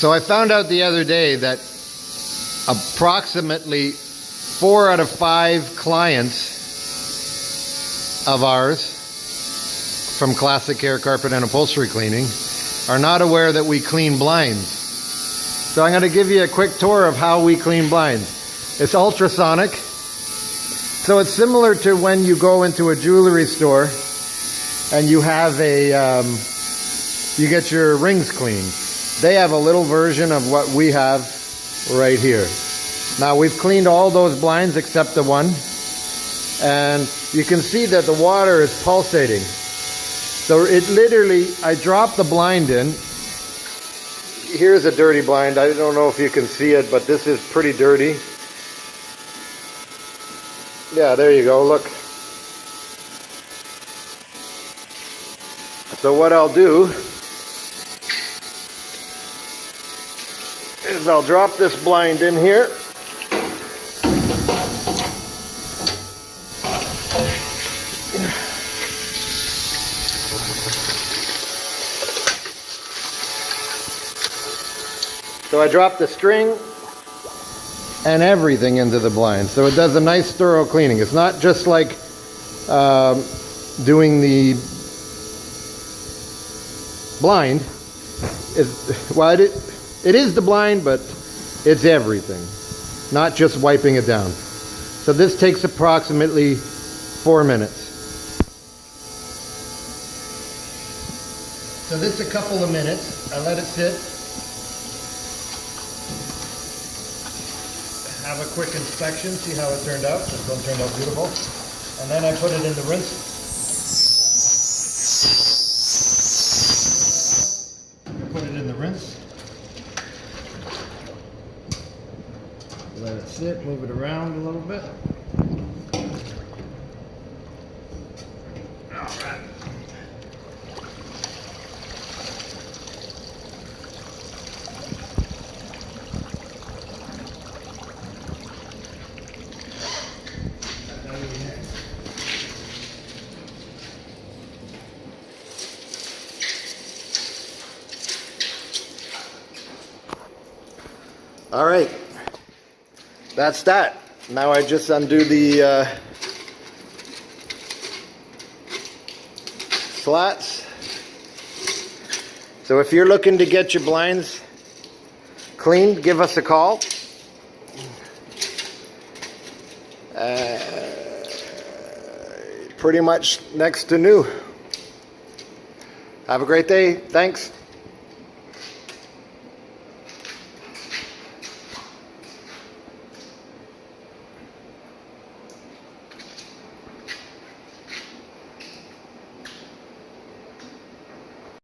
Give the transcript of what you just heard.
So I found out the other day that approximately 4 out of 5 clients of ours from Classic Care Carpet and Upholstery Cleaning are not aware that we clean blinds. So I'm going to give you a quick tour of how we clean blinds. It's ultrasonic. So it's similar to when you go into a jewelry store and you have you get your rings cleaned. They have a little version of what we have right here. Now we've cleaned all those blinds except the one, and you can see that the water is pulsating. So it literally, I dropped the blind in. Here's a dirty blind. I don't know if you can see it, but this is pretty dirty. Yeah, there you go, look. So what I'll do is I'll drop this blind in here. So I drop the string and everything into the blind. So it does a nice thorough cleaning. It's not just like doing the blind. It is the blind, but it's everything. Not just wiping it down. So this takes approximately 4 minutes. So this is a couple of minutes. I let it sit. Have a quick inspection, see how it turned out. This one turned out beautiful. And then I put it in the rinse. Put it in the rinse. Let it sit, move it around a little bit. All right. All right, that's that. Now I just undo the slats. So if you're looking to get your blinds cleaned, give us a call. Pretty much next to new. Have a great day. Thanks.